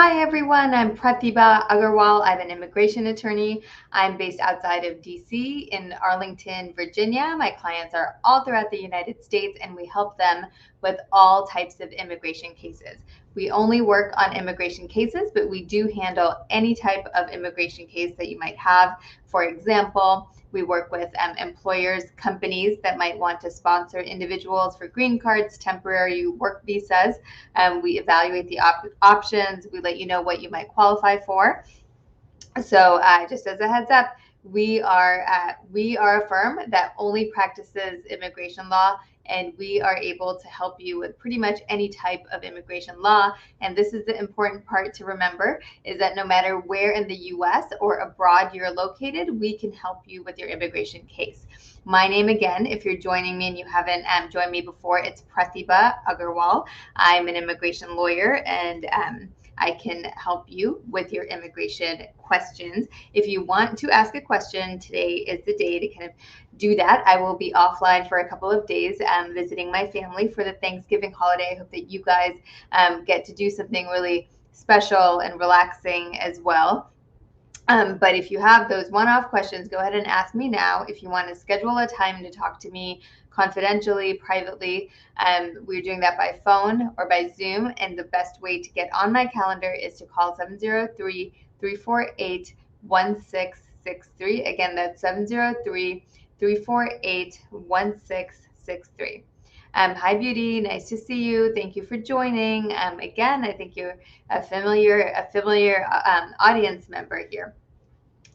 Hi everyone, I'm Pratibha Agarwal. I'm an immigration attorney. I'm based outside of DC in Arlington, Virginia. My clients are all throughout the United States and we help them with all types of immigration cases. We only work on immigration cases, but we do handle any type of immigration case that you might have. For example, we work with employers, companies that might want to sponsor individuals for green cards, temporary work visas. We evaluate the options. We let you know what you might qualify for. So just as a heads up, we are a firm that only practices immigration law, and we are able to help you with pretty much any type of immigration law. And this is the important part to remember, is that no matter where in the US or abroad you're located, we can help you with your immigration case. My name again, if you're joining me and you haven't joined me before, it's Pratibha Agarwal. I'm an immigration lawyer, and I can help you with your immigration questions. If you want to ask a question, today is the day to kind of do that. I will be offline for a couple of days visiting my family for the Thanksgiving holiday. I hope that you guys get to do something really special and relaxing as well. But if you have those one-off questions, go ahead and ask me now. If you want to schedule a time to talk to me confidentially, privately, we're doing that by phone or by Zoom. And the best way to get on my calendar is to call 703-348-1663. Again, that's 703-348-1663. Hi, Beauty. Nice to see you. Thank you for joining. Again, I think you're a familiar audience member here.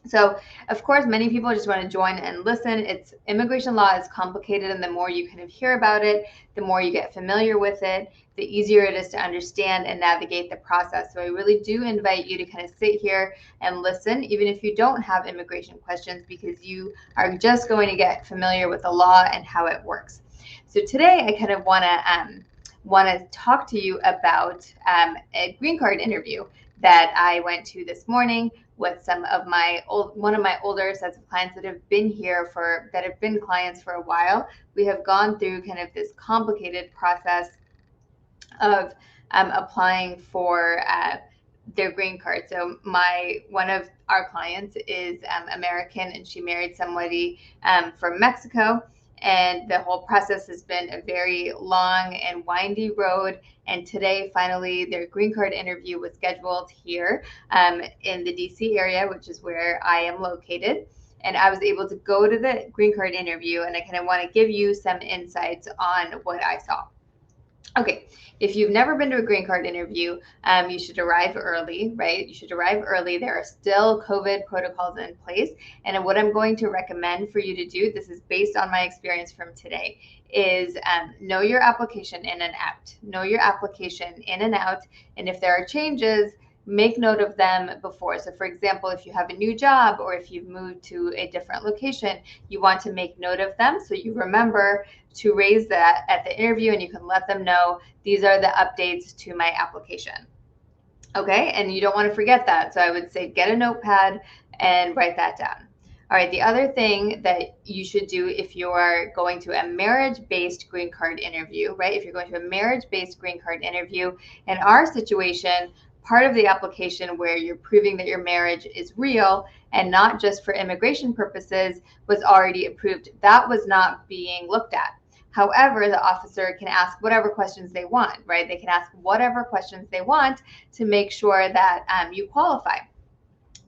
So, of course, many people just want to join and listen. Immigration law is complicated, and the more you kind of hear about it, the more you get familiar with it, the easier it is to understand and navigate the process. So I really do invite you to kind of sit here and listen, even if you don't have immigration questions, because you are just going to get familiar with the law and how it works. So today I kind of want to talk to you about a green card interview that I went to this morning with one of my older sets of clients that have been clients for a while. We have gone through kind of this complicated process of applying for their green card. So one of our clients is American, and she married somebody from Mexico. And the whole process has been a very long and windy road. And today, finally, their green card interview was scheduled here in the DC area, which is where I am located. And I was able to go to the green card interview, and I kind of want to give you some insights on what I saw. Okay, if you've never been to a green card interview, you should arrive early, right? You should arrive early. There are still COVID protocols in place. And what I'm going to recommend for you to do, this is based on my experience from today, is know your application in and out. Know your application in and out. And if there are changes, make note of them before. So for example, if you have a new job or if you've moved to a different location, you want to make note of them so you remember to raise that at the interview, and you can let them know these are the updates to my application. Okay, and you don't want to forget that. So I would say get a notepad and write that down. All right, the other thing that you should do if you are going to a marriage-based green card interview, right? If you're going to a marriage-based green card interview, in our situation, part of the application where you're proving that your marriage is real and not just for immigration purposes was already approved. That was not being looked at. However, the officer can ask whatever questions they want, right? They can ask whatever questions they want to make sure that you qualify.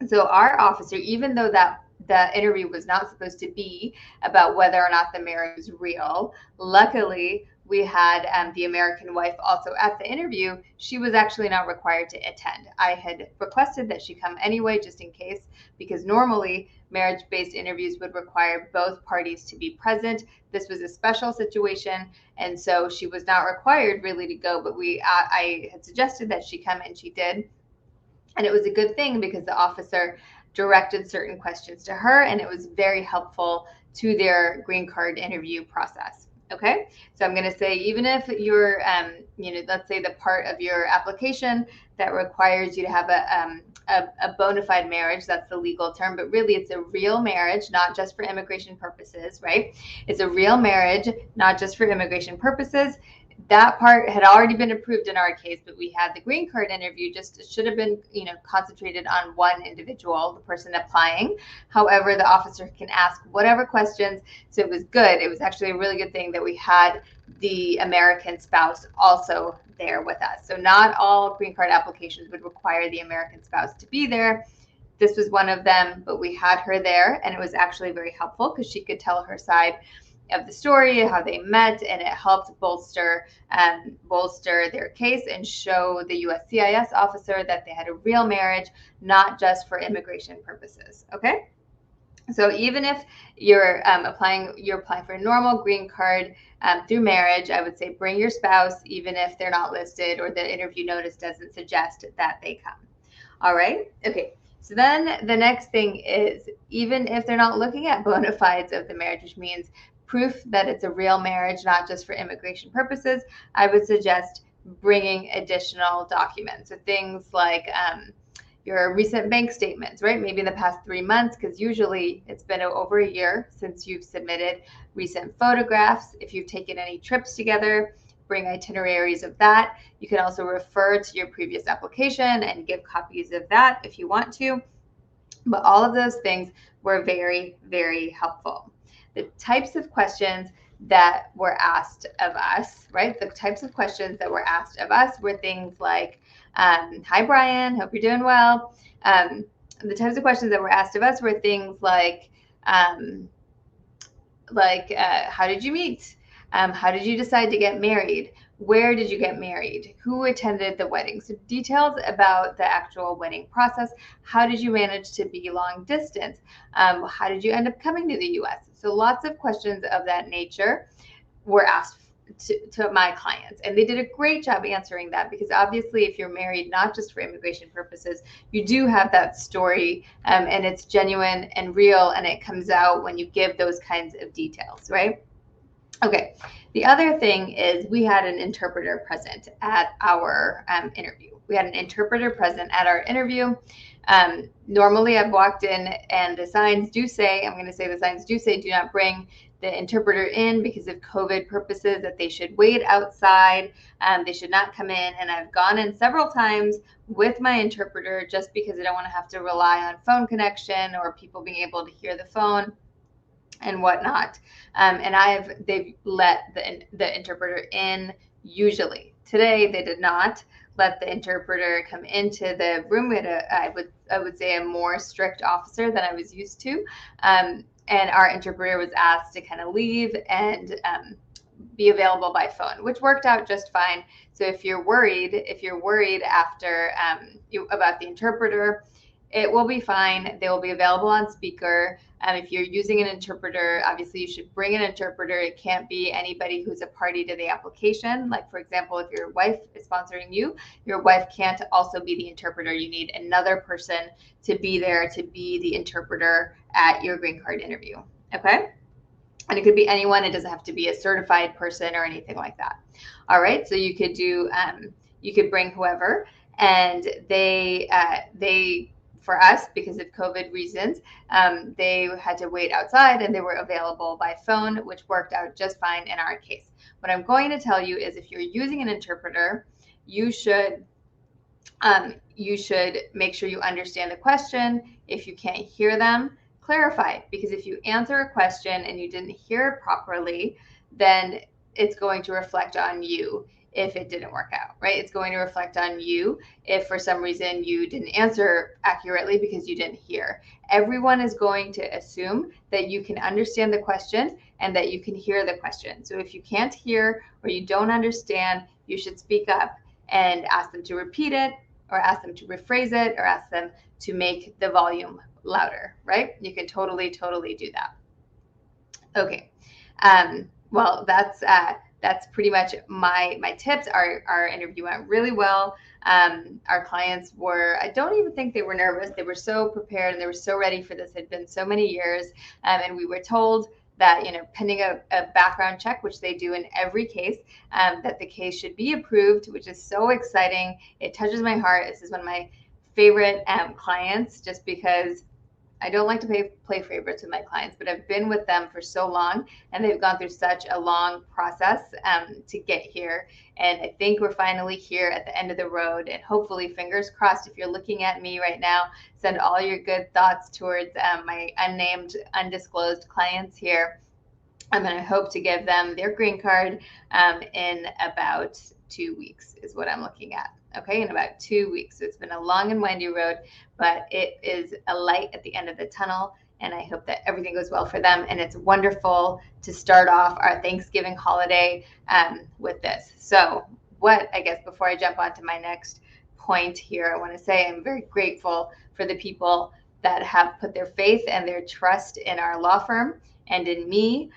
So our officer, even though that the interview was not supposed to be about whether or not the marriage is real, luckily we had the American wife also at the interview. She was actually not required to attend. I had requested that she come anyway, just in case, because normally marriage-based interviews would require both parties to be present. This was a special situation, and so she was not required really to go, but I had suggested that she come, and she did. And it was a good thing because the officer directed certain questions to her, and it was very helpful to their green card interview process. Okay, so I'm going to say, even if you're, let's say the part of your application that requires you to have a bona fide marriage, that's the legal term, but really it's a real marriage, not just for immigration purposes, right? It's a real marriage, not just for immigration purposes. that part had already been approved in our case, but we had the green card interview. Just it should have been, concentrated on one individual, the person applying. However, the officer can ask whatever questions. So it was good. It was actually a really good thing that we had the American spouse also there with us. So not all green card applications would require the American spouse to be there. This was one of them, but we had her there, and it was actually very helpful because she could tell her side of the story, how they met, and it helped bolster their case and show the USCIS officer that they had a real marriage, not just for immigration purposes. Okay. So even if you're applying for a normal green card through marriage, I would say bring your spouse, even if they're not listed or the interview notice doesn't suggest that they come. All right. Okay. So then the next thing is, even if they're not looking at bona fides of the marriage, which means proof that it's a real marriage, not just for immigration purposes, I would suggest bringing additional documents. So things like your recent bank statements, right? Maybe in the past 3 months, because usually it's been over a year since you've submitted. Recent photographs, if you've taken any trips together, bring itineraries of that. You can also refer to your previous application and give copies of that if you want to. But all of those things were very, very helpful. The types of questions that were asked of us, right? The types of questions that were asked of us were things like, hi, Brian, hope you're doing well. The types of questions that were asked of us were things like how did you meet? How did you decide to get married? Where did you get married? Who attended the wedding? So details about the actual wedding process. How did you manage to be long distance? How did you end up coming to the US? So lots of questions of that nature were asked to my clients, and they did a great job answering that, because obviously if you're married not just for immigration purposes, you do have that story, and it's genuine and real, and it comes out when you give those kinds of details, right? Okay, the other thing is we had an interpreter present at our interview. We had an interpreter present at our interview. Normally I've walked in and the signs do say, I'm going to say the signs do say, do not bring the interpreter in because of COVID purposes, that they should wait outside. They should not come in. And I've gone in several times with my interpreter just because I don't want to have to rely on phone connection or people being able to hear the phone and whatnot. And they've let the interpreter in usually. Today they did not let the interpreter come into the room. We had I would say a more strict officer than I was used to. And our interpreter was asked to kind of leave and be available by phone, which worked out just fine. So if you're worried after about the interpreter, it will be fine. They will be available on speaker. If you're using an interpreter, obviously you should bring an interpreter. It can't be anybody who's a party to the application. Like, for example, if your wife is sponsoring you, your wife can't also be the interpreter. You need another person to be there to be the interpreter at your green card interview. Okay? And it could be anyone. It doesn't have to be a certified person or anything like that. All right. So you could you could bring whoever, and they for us, because of COVID reasons, they had to wait outside, and they were available by phone, which worked out just fine in our case. What I'm going to tell you is, if you're using an interpreter, you should make sure you understand the question. If you can't hear them, clarify, because if you answer a question and you didn't hear it properly, then it's going to reflect on you if it didn't work out, right? It's going to reflect on you if for some reason you didn't answer accurately because you didn't hear. Everyone is going to assume that you can understand the question and that you can hear the question. So if you can't hear or you don't understand, you should speak up and ask them to repeat it, or ask them to rephrase it, or ask them to make the volume louder, right? You can totally do that. Okay. Well, that's pretty much my tips. Our interview went really well. Our clients were, I don't even think they were nervous. They were so prepared and they were so ready for this. It had been so many years. And we were told that, pending a background check, which they do in every case, that the case should be approved, which is so exciting. It touches my heart. This is one of my favorite clients, just because I don't like to play favorites with my clients, but I've been with them for so long, and they've gone through such a long process to get here. And I think we're finally here at the end of the road. And hopefully, fingers crossed, if you're looking at me right now, send all your good thoughts towards my unnamed, undisclosed clients here. And I hope to give them their green card in about 2 weeks is what I'm looking at. Okay, in about 2 weeks. So it's been a long and windy road, but it is a light at the end of the tunnel. And I hope that everything goes well for them. And it's wonderful to start off our Thanksgiving holiday with this. So I guess before I jump on to my next point here, I want to say I'm very grateful for the people that have put their faith and their trust in our law firm and in me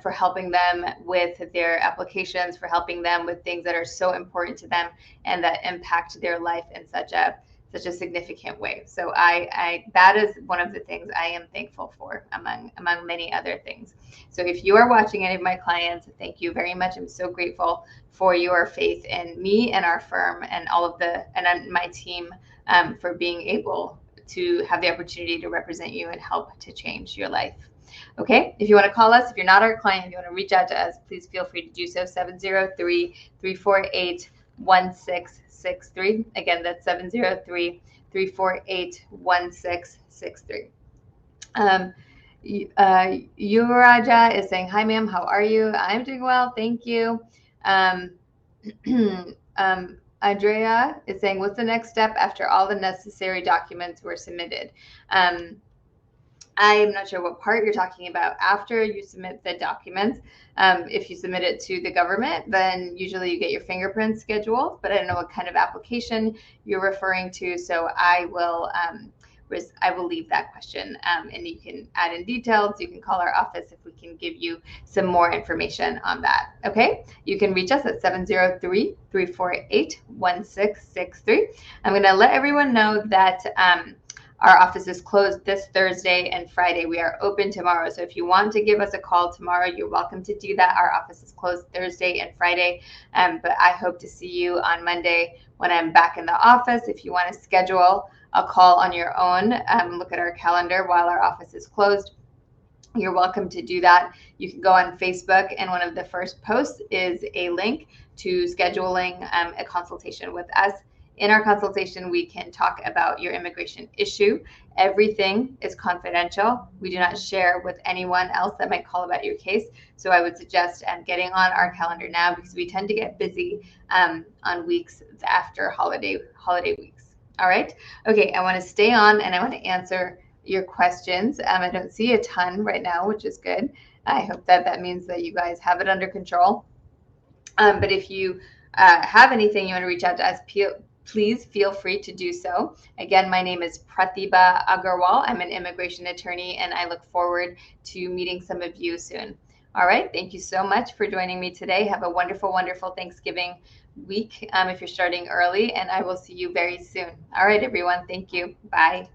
for helping them with their applications, for helping them with things that are so important to them and that impact their life in such a significant way. So that is one of the things I am thankful for among many other things. So if you are watching any of my clients, thank you very much. I'm so grateful for your faith in me and our firm and my team for being able to have the opportunity to represent you and help to change your life. Okay, if you want to call us, if you're not our client, if you want to reach out to us, please feel free to do so. 703-348-1663. Again, that's 703-348-1663. Yuraja is saying, hi, ma'am, how are you? I'm doing well, thank you. Andrea is saying, what's the next step after all the necessary documents were submitted? I'm not sure what part you're talking about. After you submit the documents, if you submit it to the government, then usually you get your fingerprints scheduled, but I don't know what kind of application you're referring to. So I will leave that question and you can add in details. You can call our office if we can give you some more information on that. Okay, you can reach us at 703-348-1663. I'm going to let everyone know that our office is closed this Thursday and Friday. We are open tomorrow. So if you want to give us a call tomorrow, you're welcome to do that. Our office is closed Thursday and Friday. But I hope to see you on Monday when I'm back in the office. If you want to schedule a call on your own, look at our calendar while our office is closed, you're welcome to do that. You can go on Facebook, and one of the first posts is a link to scheduling a consultation with us. In our consultation, we can talk about your immigration issue. Everything is confidential. We do not share with anyone else that might call about your case. So I would suggest getting on our calendar now because we tend to get busy on weeks after holiday weeks. All right. Okay. I want to stay on and I want to answer your questions. I don't see a ton right now, which is good. I hope that means that you guys have it under control. But if you have anything you want to reach out to us, please feel free to do so. Again, my name is Pratibha Agarwal. I'm an immigration attorney, and I look forward to meeting some of you soon. All right. Thank you so much for joining me today. Have a wonderful, wonderful Thanksgiving week if you're starting early, and I will see you very soon. All right, everyone. Thank you. Bye.